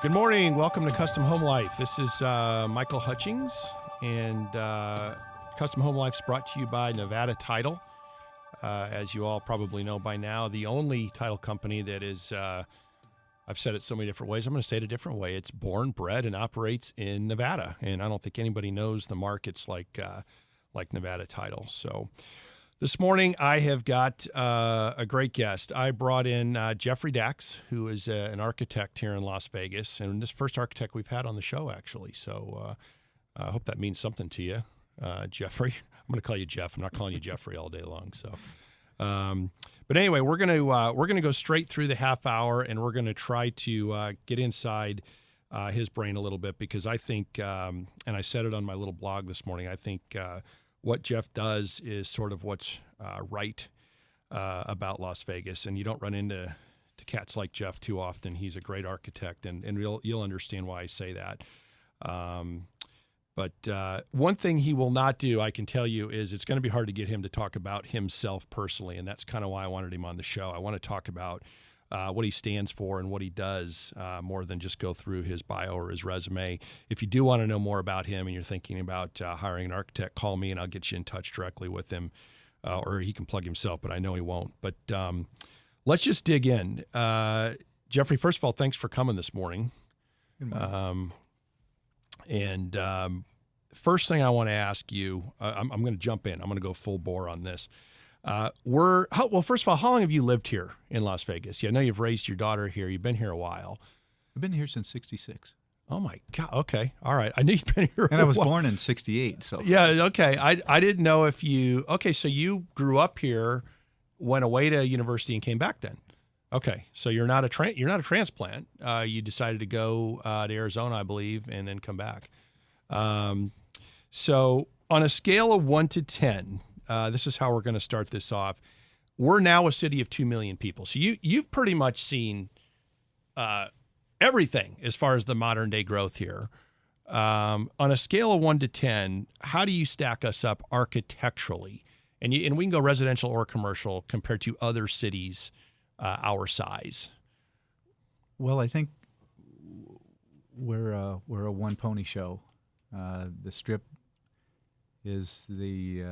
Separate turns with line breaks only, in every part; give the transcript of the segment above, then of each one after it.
Good morning. Welcome to Custom Home Life. This is Michael Hutchings, and Custom Home Life is brought to you by Nevada Title. As you all probably know by now, the only title company that is, I've said it so many different ways, I'm going to say it a different way. It's born, bred, and operates in Nevada, and I don't think anybody knows the markets like Nevada Title. So this morning, I have got a great guest. I brought in Jeffrey Dacks, who is an architect here in Las Vegas, and this first architect we've had on the show, actually. So I hope that means something to you, Jeffrey. I'm going to call you Jeff. I'm not calling you Jeffrey all day long. So, but anyway, we're gonna go straight through the half hour, and we're going to try to get inside his brain a little bit, because I think, and I said it on my little blog this morning, I think what Jeff does is sort of what's right about Las Vegas, and you don't run into cats like Jeff too often. He's a great architect, and you'll understand why I say that. But one thing he will not do, I can tell you, is it's going to be hard to get him to talk about himself personally, and that's kind of why I wanted him on the show. I want to talk about what he stands for and what he does, more than just go through his bio or his resume. If you do want to know more about him and you're thinking about hiring an architect, call me and I'll get you in touch directly with him, or he can plug himself, but I know he won't. But let's just dig in. Jeffrey, first of all, thanks for coming this morning.
Good morning.
First thing I want to ask you, I'm going to jump in. I'm going to go full bore on this. Well, first of all, how long have you lived here in Las Vegas? Yeah, I know you've raised your daughter here. You've been here a while.
I've been here since '66.
Oh my God. Okay. All right. I knew you've been here.
And I was born in '68. So
yeah. Okay. I didn't know if you. Okay. So you grew up here, went away to university, and came back then. Okay. So you're not a transplant. You decided to go to Arizona, I believe, and then come back. So on a scale of 1 to 10. This is how we're going to start this off. We're now a city of 2 million people. So you've pretty much seen everything as far as the modern day growth here. On a scale of 1 to 10, how do you stack us up architecturally? And we can go residential or commercial compared to other cities our size.
Well, I think we're a one pony show. The Strip is the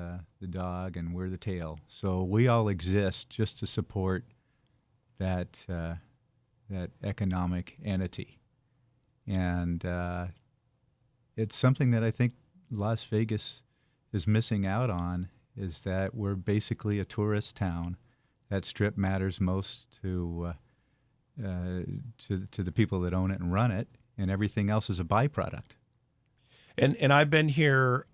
dog, and we're the tail. So we all exist just to support that economic entity, and it's something that I think Las Vegas is missing out on. Is that we're basically a tourist town. That Strip matters most to the people that own it and run it, and everything else is a byproduct.
And I've been here.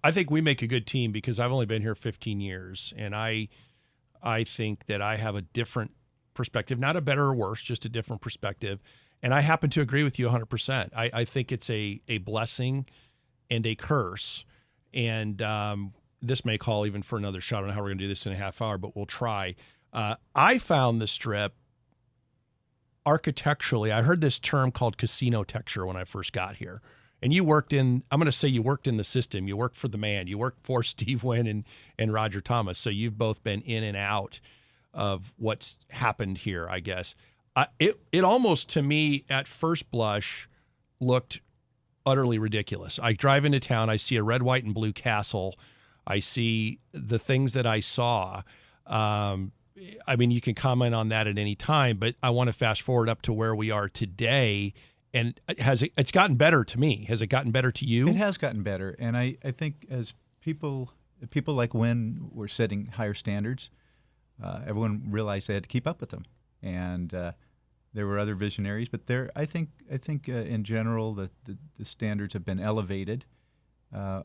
I think we make a good team because I've only been here 15 years, and I think that I have a different perspective, not a better or worse, just a different perspective. And I happen to agree with you 100%. I think it's a blessing and a curse. And this may call even for another shot. I don't know how we're going to do this in a half hour, but we'll try. I found the Strip architecturally. I heard this term called casino texture when I first got here. And you worked in, I'm going to say you worked in the system. You worked for the man. You worked for Steve Wynn and Roger Thomas. So you've both been in and out of what's happened here, I guess. It almost, to me, at first blush, looked utterly ridiculous. I drive into town. I see a red, white, and blue castle. I see the things that I saw. I mean, you can comment on that at any time, but I want to fast forward up to where we are today. And it's gotten better to me? Has it gotten better to you?
It has gotten better, and I think as people like Wynn were setting higher standards, everyone realized they had to keep up with them, and there were other visionaries. But I think in general the standards have been elevated.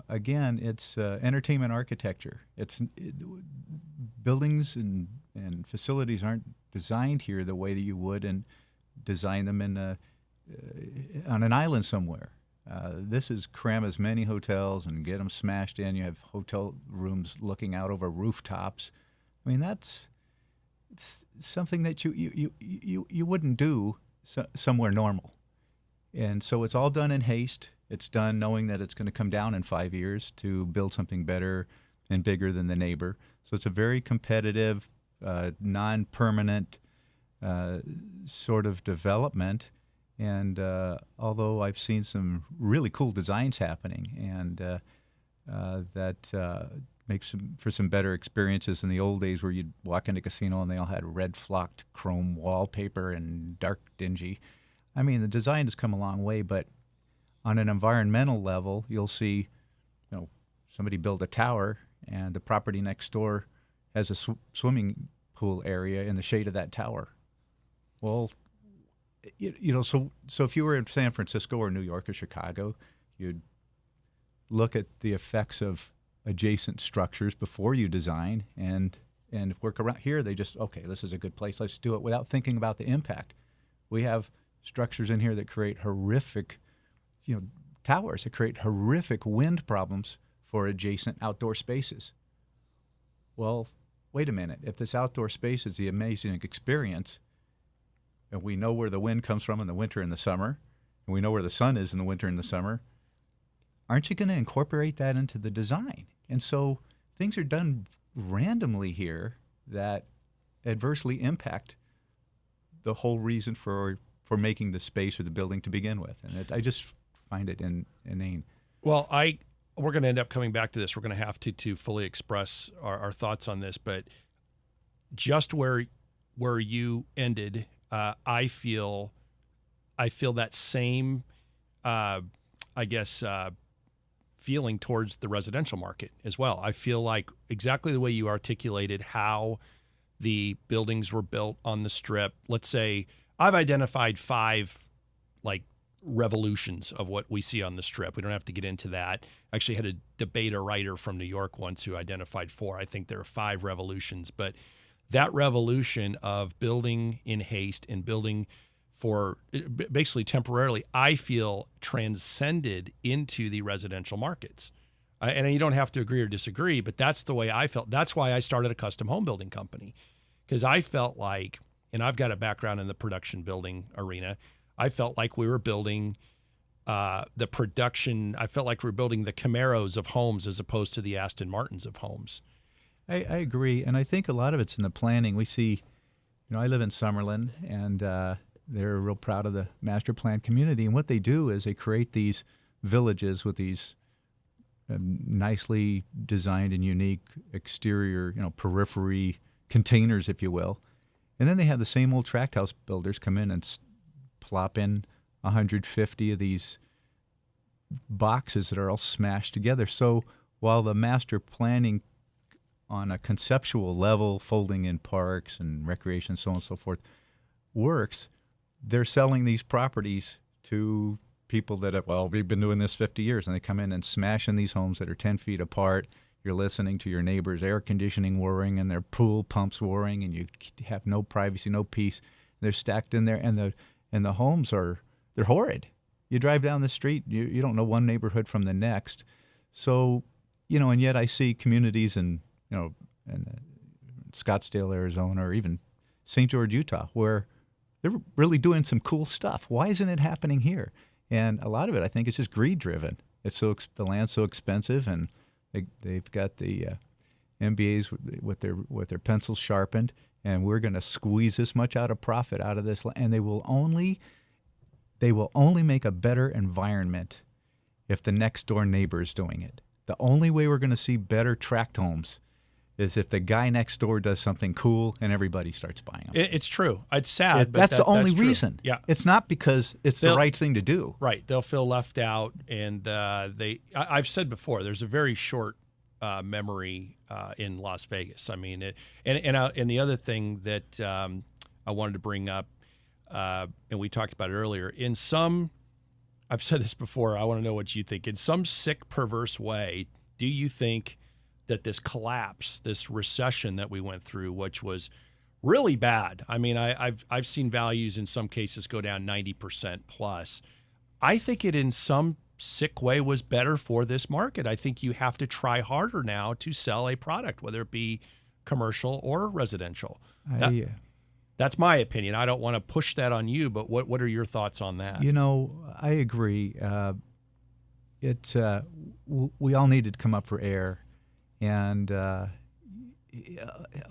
Again, it's entertainment architecture. Buildings and facilities aren't designed here the way that you would and design them on an island somewhere. This is cram as many hotels and get them smashed in. You have hotel rooms looking out over rooftops. I mean, it's something that you wouldn't do somewhere normal. And so it's all done in haste. It's done knowing that it's going to come down in 5 years to build something better and bigger than the neighbor. So it's a very competitive, non-permanent sort of development. And although I've seen some really cool designs happening, and that makes for some better experiences in the old days where you'd walk into a casino and they all had red flocked chrome wallpaper and dark dingy. I mean, the design has come a long way, but on an environmental level, you'll see, somebody build a tower and the property next door has a swimming pool area in the shade of that tower. Well, so if you were in San Francisco or New York or Chicago, you'd look at the effects of adjacent structures before you design and work around. Here, they just, okay, this is a good place, let's do it without thinking about the impact. We have structures in here that create horrific, towers that create horrific wind problems for adjacent outdoor spaces. Well, wait a minute. If this outdoor space is the amazing experience, and we know where the wind comes from in the winter and the summer, and we know where the sun is in the winter and the summer, aren't you going to incorporate that into the design? And so things are done randomly here that adversely impact the whole reason for making the space or the building to begin with. And I just find it inane.
Well, we're going to end up coming back to this. We're going to have to fully express our thoughts on this, but just where you ended, I feel that same, feeling towards the residential market as well. I feel like exactly the way you articulated how the buildings were built on the Strip. Let's say I've identified 5 revolutions of what we see on the Strip. We don't have to get into that. I actually had a debate a writer from New York once who identified 4. I think there are 5 revolutions, but that revolution of building in haste and building for basically temporarily, I feel transcended into the residential markets. And you don't have to agree or disagree, but that's the way I felt. That's why I started a custom home building company, because I felt like, and I've got a background in the production building arena, I felt like we were building the production. I felt like we were building the Camaros of homes as opposed to the Aston Martins of homes.
I agree, and I think a lot of it's in the planning. We see, I live in Summerlin, and they're real proud of the master plan community. And what they do is they create these villages with these nicely designed and unique exterior, periphery containers, if you will. And then they have the same old tract house builders come in and plop in 150 of these boxes that are all smashed together. So while the master planning on a conceptual level, folding in parks and recreation, so on and so forth, works, they're selling these properties to people that we've been doing this 50 years, and they come in and smash in these homes that are 10 feet apart. You're listening to your neighbor's air conditioning whirring and their pool pumps whirring, and you have no privacy, no peace. They're stacked in there, and the homes they're horrid. You drive down the street, you don't know one neighborhood from the next. So, and yet I see communities in Scottsdale, Arizona, or even St. George, Utah, where they're really doing some cool stuff. Why isn't it happening here? And a lot of it, I think, is just greed-driven. It's the land's so expensive, and they've got the MBAs with their pencils sharpened, and we're going to squeeze this much out of profit out of this, and they will only make a better environment if the next door neighbor is doing it. The only way we're going to see better tract homes is if the guy next door does something cool and everybody starts buying them.
It's true. It's sad, but
that's the only
true.
reason.
Yeah,
it's not because it's the right thing to do.
Right. They'll feel left out, and I've said before, there's a very short memory in Las Vegas. I mean, and the other thing that I wanted to bring up, and we talked about it earlier, I've said this before, I want to know what you think. In some sick, perverse way, do you think that this collapse, this recession that we went through, which was really bad. I mean, I've seen values in some cases go down 90% plus. I think it in some sick way was better for this market. I think you have to try harder now to sell a product, whether it be commercial or residential. That's my opinion. I don't want to push that on you, but what are your thoughts on that?
I agree. We all needed to come up for air. And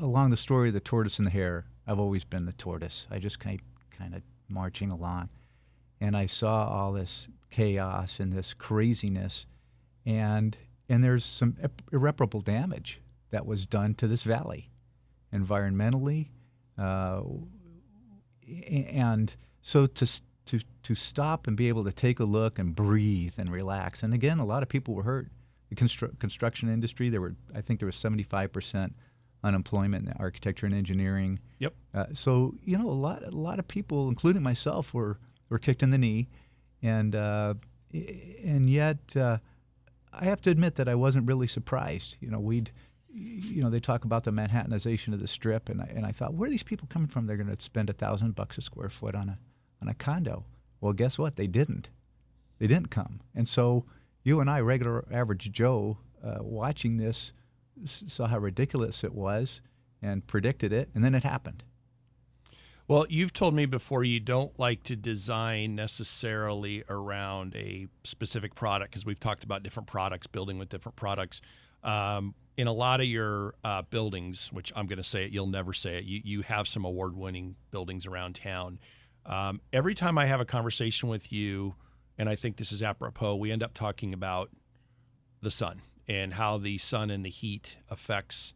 along the story of the tortoise and the hare, I've always been the tortoise. I just kind of marching along. and I saw all this chaos and this craziness, and there's some irreparable damage that was done to this valley, environmentally, and so to stop and be able to take a look and breathe and relax. And again, a lot of people were hurt. The construction industry, I think there was 75% unemployment in the architecture and engineering.
Yep.
So a lot of people, including myself, were kicked in the knee, and yet I have to admit that I wasn't really surprised. They talk about the Manhattanization of the Strip, and I thought, where are these people coming from? They're going to spend $1,000 a square foot on a condo. Well, guess what? They didn't. They didn't come. And so you and I, regular average Joe, watching this, saw how ridiculous it was and predicted it, and then it happened.
Well, you've told me before you don't like to design necessarily around a specific product, because we've talked about different products, building with different products. In a lot of your buildings, which I'm going to say it, you'll never say it, you have some award-winning buildings around town. Every time I have a conversation with you, and I think this is apropos, we end up talking about the sun and how the sun and the heat affects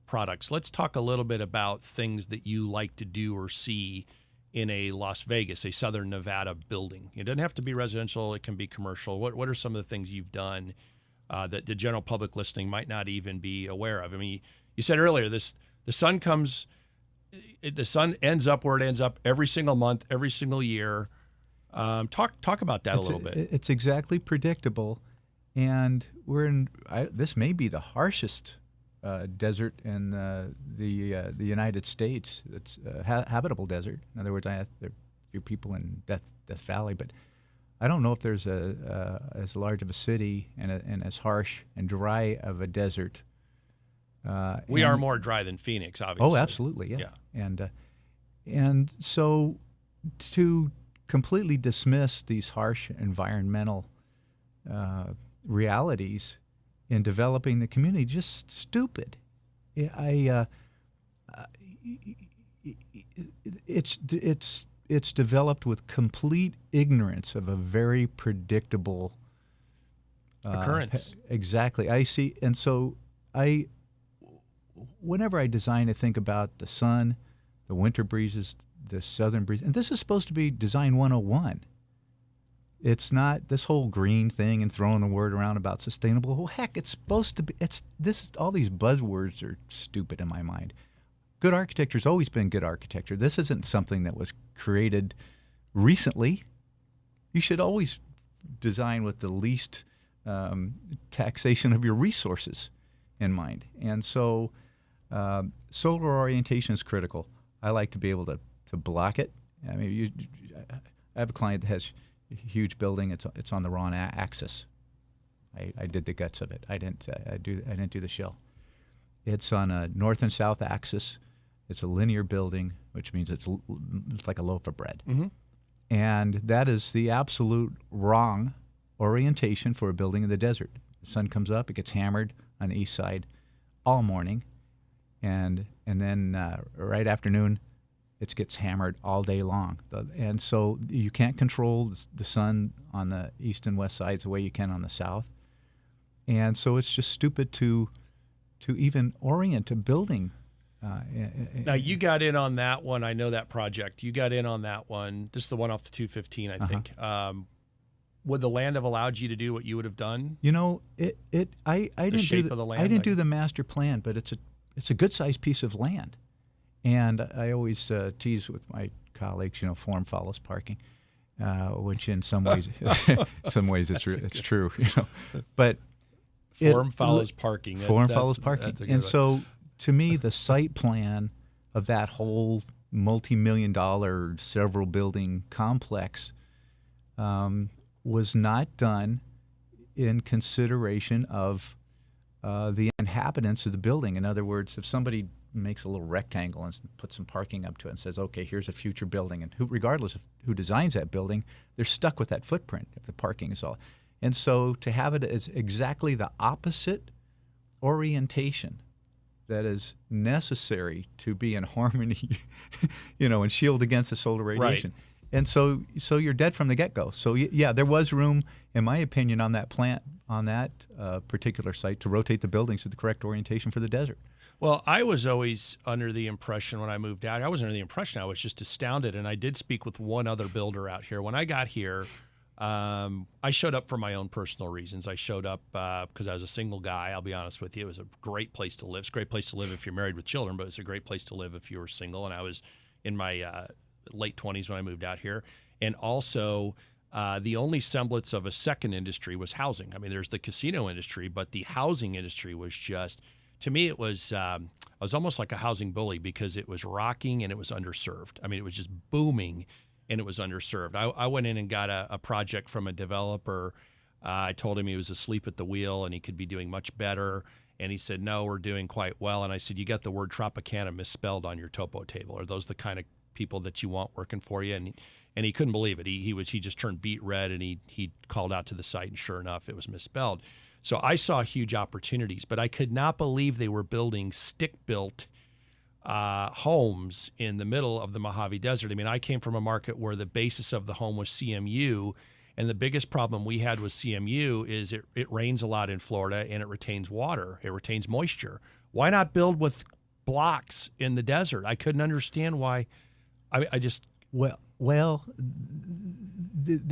products. Let's talk a little bit about things that you like to do or see in a Las Vegas, a Southern Nevada building. It doesn't have to be residential. It can be commercial. What are some of the things you've done that the general public listening might not even be aware of? I mean, you said earlier, the sun ends up where it ends up every single month, every single year. Talk about that a little bit.
It's exactly predictable, and this may be the harshest desert in the United States. It's a habitable desert. In other words, there are a few people in Death Valley, but I don't know if there's as large of a city and as harsh and dry of a desert.
We are more dry than Phoenix, obviously.
Oh, absolutely, yeah.
Yeah.
And so to completely dismiss these harsh environmental realities in developing the community, just stupid. It's developed with complete ignorance of a very predictable
occurrence.
Exactly. I see, and so whenever I design, I think about the sun, the winter breezes, the southern breeze, and this is supposed to be Design 101. It's not this whole green thing and throwing the word around about sustainable. Well, heck, it's supposed to be. All these buzzwords are stupid in my mind. Good architecture's always been good architecture. This isn't something that was created recently. You should always design with the least taxation of your resources in mind. And so solar orientation is critical. I like to be able to block it. I mean, I have a client that has a huge building. It's on the wrong axis. I did the guts of it. I didn't do the shell. It's on a north and south axis. It's a linear building, which means it's like a loaf of bread.
Mm-hmm.
And that is the absolute wrong orientation for a building in the desert. The sun comes up, it gets hammered on the east side all morning, and then right afternoon, it gets hammered all day long. And so you can't control the sun on the east and west sides the way you can on the south. And so it's just stupid to even orient a building.
Now, you got in on that one. I know that project. You got in on that one. This is the one off the 215, I think. Would the land have allowed you to do what you would have done?
You know, I didn't do the master plan, but it's a good-sized piece of land. And I always tease with my colleagues, form follows parking, which in some ways, it's true. But
form follows parking.
Form follows parking, and so. To me, the site plan of that whole multi-million-dollar, several-building complex was not done in consideration of the inhabitants of the building. In other words, if somebody makes a little rectangle and puts some parking up to it and says, okay, here's a future building, and regardless of who designs that building, they're stuck with that footprint if the parking is all. And so to have it as exactly the opposite orientation that is necessary to be in harmony, and shield against the solar radiation. And so you're dead from the get-go. So yeah, there was room, in my opinion, on that particular site to rotate the buildings to the correct orientation for the desert.
Well, I was always under the impression when I moved out, I was under the impression, I was just astounded. And I did speak with one other builder out here. When I got here, I showed up for my own personal reasons. I showed up because I was a single guy. I'll be honest with you. It was a great place to live. It's a great place to live if you're married with children, but it's a great place to live if you were single. And I was in my late 20s when I moved out here. And also, the only semblance of a second industry was housing. I mean, there's the casino industry, but the housing industry was just, to me, it was almost like a housing bully because it was rocking and it was underserved. I mean, it was just booming and it was underserved. I went in and got a project from a developer. I told him he was asleep at the wheel and he could be doing much better. And he said, no, we're doing quite well. And I said, you got the word Tropicana misspelled on your topo table. Are those the kind of people that you want working for you? And he couldn't believe it. He just turned beet red and he called out to the site and sure enough, it was misspelled. So I saw huge opportunities, but I could not believe they were building stick-built homes in the middle of the Mojave Desert. I mean, I came from a market where the basis of the home was CMU, and the biggest problem we had with CMU is it rains a lot in Florida and it retains water. It retains moisture. Why not build with blocks in the desert? I couldn't understand why. I just...
There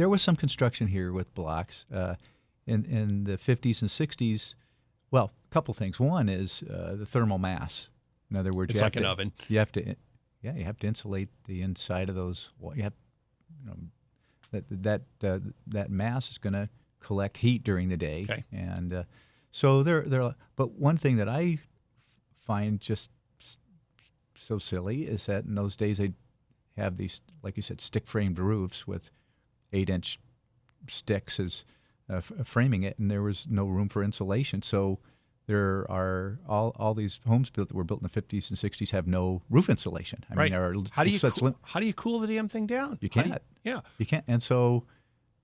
was some construction here with blocks in the 50s and 60s. Well, a couple things. One is the thermal mass. In other words,
it's like an oven.
You have to insulate the inside of those. You have, that mass is going to collect heat during the day.
Okay.
And so there. But one thing that I find just so silly is that in those days they'd have these, like you said, stick-framed roofs with 8-inch sticks as framing it, and there was no room for insulation. So there are all these homes built that were built in the 50s and 60s have no roof insulation. I mean,
how do you cool the damn thing down?
You can't. You can't. And so,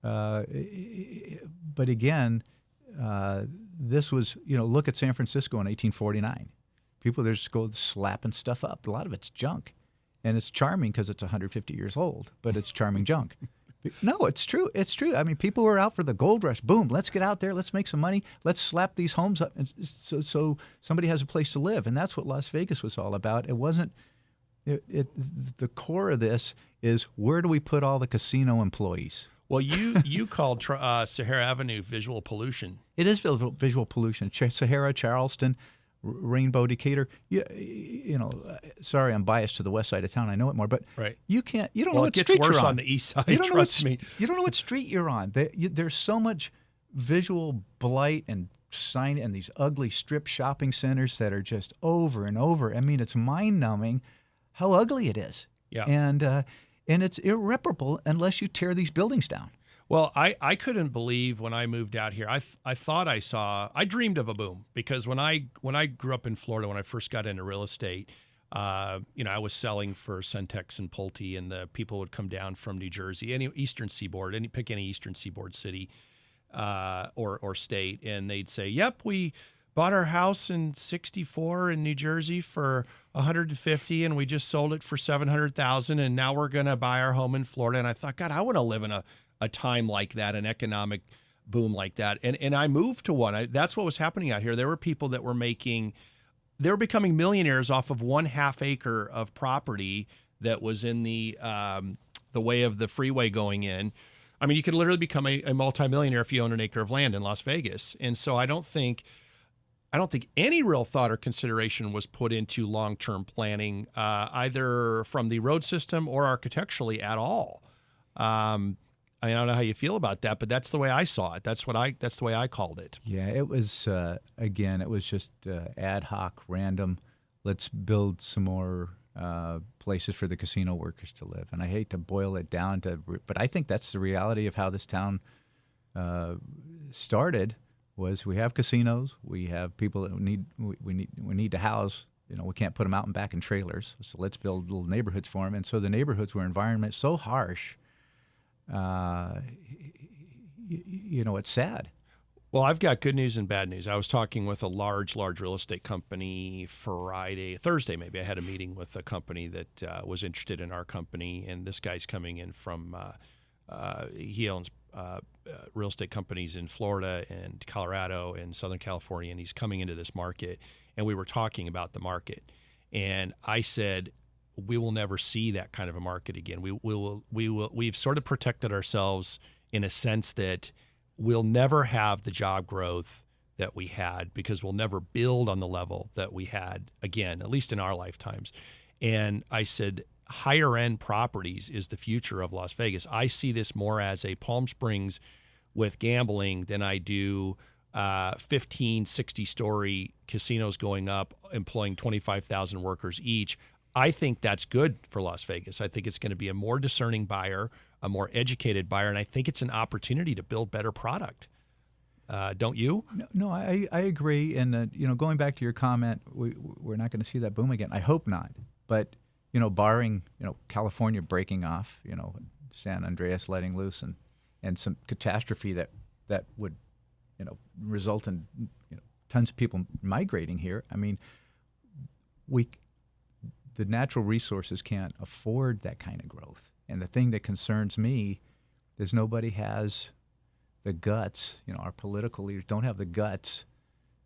but again, this was, look at San Francisco in 1849. People there just go slapping stuff up. A lot of it's junk. And it's charming because it's 150 years old, but it's charming junk. No, it's true. It's true. I mean, people were out for the gold rush. Boom, let's get out there. Let's make some money. Let's slap these homes up so somebody has a place to live. And that's what Las Vegas was all about. It wasn't the core of this is where do we put all the casino employees?
Well, you called Sahara Avenue visual pollution.
It is visual pollution. Sahara, Charleston, Rainbow, Decatur. Sorry, I'm biased to the west side of town. I know it more, but
right.
You don't know what street you're on.
It gets worse on the east side. Trust me.
You don't know what street you're on. There's so much visual blight and sign and these ugly strip shopping centers that are just over and over. I mean, it's mind-numbing how ugly it is.
Yeah.
And it's irreparable unless you tear these buildings down.
Well, I couldn't believe when I moved out here. I thought I dreamed of a boom because when I grew up in Florida, when I first got into real estate, I was selling for Centex and Pulte, and the people would come down from New Jersey, any Eastern Seaboard, pick any Eastern Seaboard city or state, and they'd say, "Yep, we bought our house in '64 in New Jersey for $150, and we just sold it for $700,000, and now we're gonna buy our home in Florida." And I thought, God, I want to live in a time like that, an economic boom like that. And I moved to one. That's what was happening out here. There were people that were they were becoming millionaires off of 1/2 acre of property that was in the way of the freeway going in. I mean, you could literally become a multimillionaire if you own an acre of land in Las Vegas. And so I don't think any real thought or consideration was put into long-term planning, either from the road system or architecturally at all. I don't know how you feel about that, but that's the way I saw it. That's the way I called it.
Yeah, it was, again, it was just ad hoc, random. Let's build some more places for the casino workers to live. And I hate to boil it down but I think that's the reality of how this town started. Was we have casinos, we have people that we need to house. We can't put them out and back in trailers. So let's build little neighborhoods for them. And so the neighborhoods were environment so harsh. It's sad.
Well, I've got good news and bad news. I was talking with a large real estate company Thursday maybe. I had a meeting with a company that was interested in our company, and this guy's coming in from, he owns real estate companies in Florida and Colorado and Southern California, and he's coming into this market, and we were talking about the market. And I said, we will never see that kind of a market again. We've sort of protected ourselves in a sense that we'll never have the job growth that we had because we'll never build on the level that we had again, at least in our lifetimes. And I said, higher end properties is the future of Las Vegas. I see this more as a Palm Springs with gambling than I do 15, 60-story casinos going up, employing 25,000 workers each. I think that's good for Las Vegas. I think it's going to be a more discerning buyer, a more educated buyer, and I think it's an opportunity to build better product. Don't you?
No, I agree. And going back to your comment, we're not going to see that boom again. I hope not. But barring California breaking off, San Andreas letting loose, and some catastrophe that would result in tons of people migrating here. I mean, the natural resources can't afford that kind of growth. And the thing that concerns me is nobody has the guts, our political leaders don't have the guts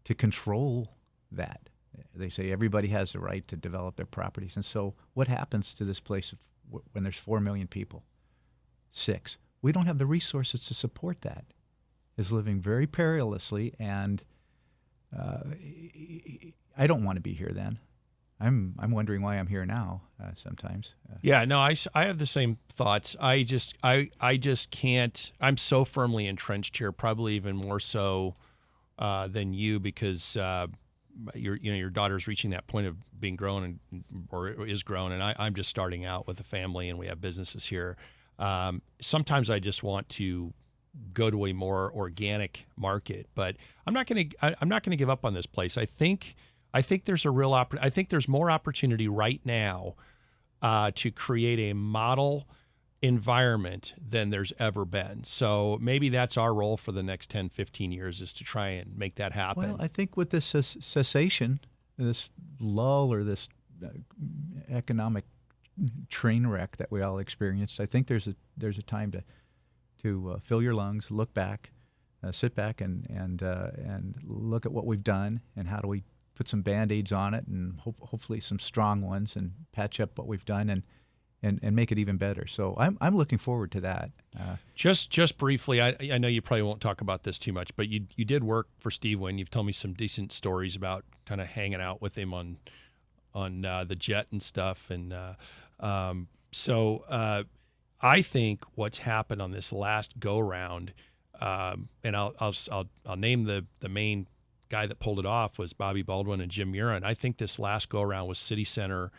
to control that. They say everybody has the right to develop their properties. And so what happens to this place when there's 4 million people? 6. We don't have the resources to support that. It's living very perilously, and I don't want to be here then. I'm wondering why I'm here now sometimes.
Yeah, no, I have the same thoughts. I just can't. I'm so firmly entrenched here, probably even more so than you, because your daughter's reaching that point of being grown or is grown, and I'm just starting out with a family, and we have businesses here. Sometimes I just want to go to a more organic market, but I'm not going to give up on this place. I think there's I think there's more opportunity right now to create a model environment than there's ever been. So maybe that's our role for the next 10, 15 years, is to try and make that happen.
Well, I think with this cessation, this lull or this economic train wreck that we all experienced, I think there's a time to fill your lungs, look back, sit back and look at what we've done and how do we put some Band-Aids on it, and hopefully some strong ones, and patch up what we've done and make it even better. So I'm looking forward to that.
Just briefly, I know you probably won't talk about this too much, but you did work for Steve Wynn. You've told me some decent stories about kind of hanging out with him on the jet and stuff. And so I think what's happened on this last go round, and I'll name the main guy that pulled it off, was Bobby Baldwin and Jim Murin. I think this last go around was City Center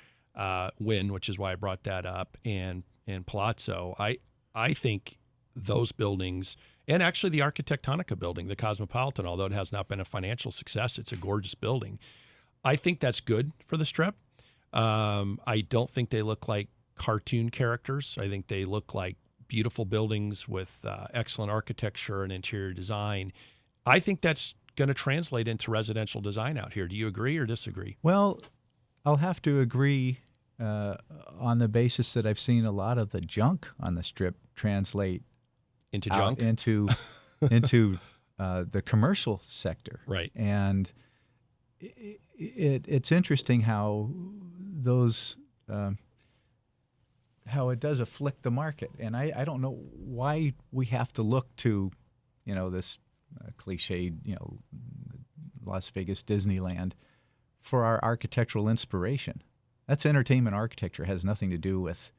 Wynn, which is why I brought that up, and Palazzo. I think those buildings, and actually the Arquitectonica building, the Cosmopolitan, although it has not been a financial success, it's a gorgeous building. I think that's good for the Strip. I don't think they look like cartoon characters. I think they look like beautiful buildings with excellent architecture and interior design. I think that's going to translate into residential design out here. Do you agree or disagree?
Well, I'll have to agree on the basis that I've seen a lot of the junk on the Strip translate
into junk,
into the commercial sector.
Right.
And it's interesting how those how it does afflict the market. And I don't know why we have to look to this cliched, Las Vegas Disneyland for our architectural inspiration. That's entertainment architecture. It has nothing to do with,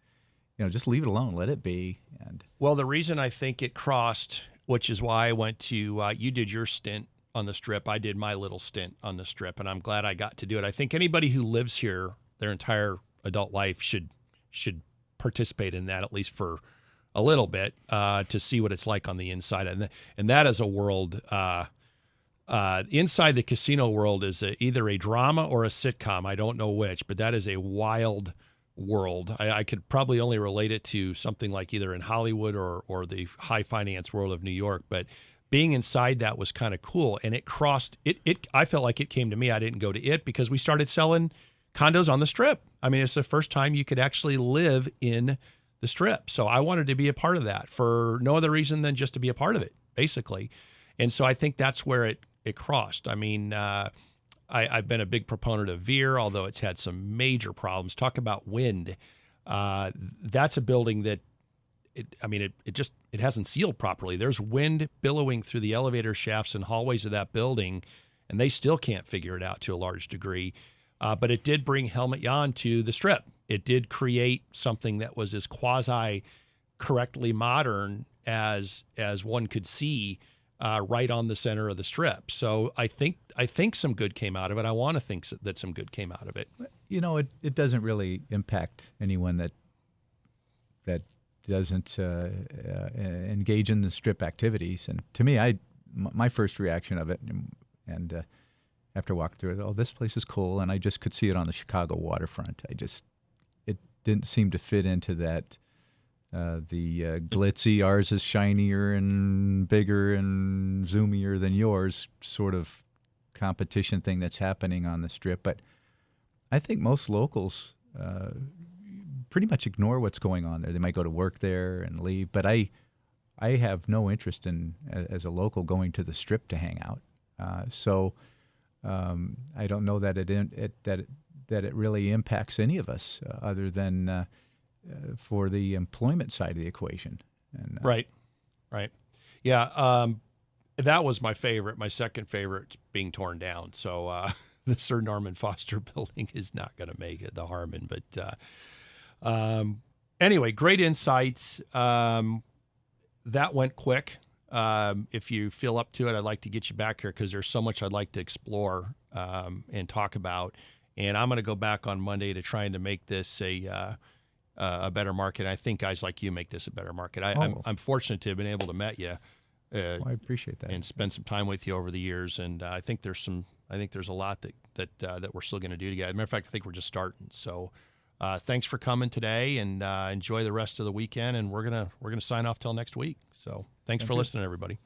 just leave it alone, let it be. And
well, the reason I think it crossed, which is why I went to, you did your stint on the Strip, I did my little stint on the Strip, and I'm glad I got to do it. I think anybody who lives here their entire adult life should participate in that, at least for a little bit, to see what it's like on the inside. And that is a world, inside the casino world is either a drama or a sitcom. I don't know which, but that is a wild world. I could probably only relate it to something like either in Hollywood or the high finance world of New York. But being inside that was kind of cool. And it crossed it. I felt like it came to me. I didn't go to it because we started selling condos on the Strip. I mean, it's the first time you could actually live in the Strip. So I wanted to be a part of that for no other reason than just to be a part of it, basically. And so I think that's where it crossed. I mean, I've been a big proponent of Veer, although it's had some major problems. Talk about wind. That's a building that, it hasn't sealed properly. There's wind billowing through the elevator shafts and hallways of that building, and they still can't figure it out to a large degree. But it did bring Helmut Jan to the Strip. It did create something that was as quasi-correctly modern as one could see right on the center of the Strip. So I think some good came out of it. I want to think that some good came out of it.
You know, it doesn't really impact anyone that doesn't engage in the Strip activities. And to me, my first reaction of it, and after walking through it, oh, this place is cool, and I just could see it on the Chicago waterfront. It didn't seem to fit into that. The glitzy, ours is shinier and bigger and zoomier than yours sort of competition thing that's happening on the Strip. But I think most locals pretty much ignore what's going on there. They might go to work there and leave, but I have no interest in, as a local, going to the Strip to hang out. So I don't know that it really impacts any of us other than for the employment side of the equation. And,
Right. Yeah, that was my favorite. My second favorite being torn down. So the Sir Norman Foster building is not going to make it, the Harmon. But anyway, great insights. That went quick. If you feel up to it, I'd like to get you back here because there's so much I'd like to explore and talk about. And I'm going to go back on Monday to trying to make this a better market. I think guys like you make this a better market. I'm fortunate to have been able to met you.
I appreciate that
and spend some time with you over the years. And I think there's a lot that we're still going to do together. As a matter of fact, I think we're just starting. So thanks for coming today, and enjoy the rest of the weekend. And we're gonna sign off till next week. So thanks for listening, everybody.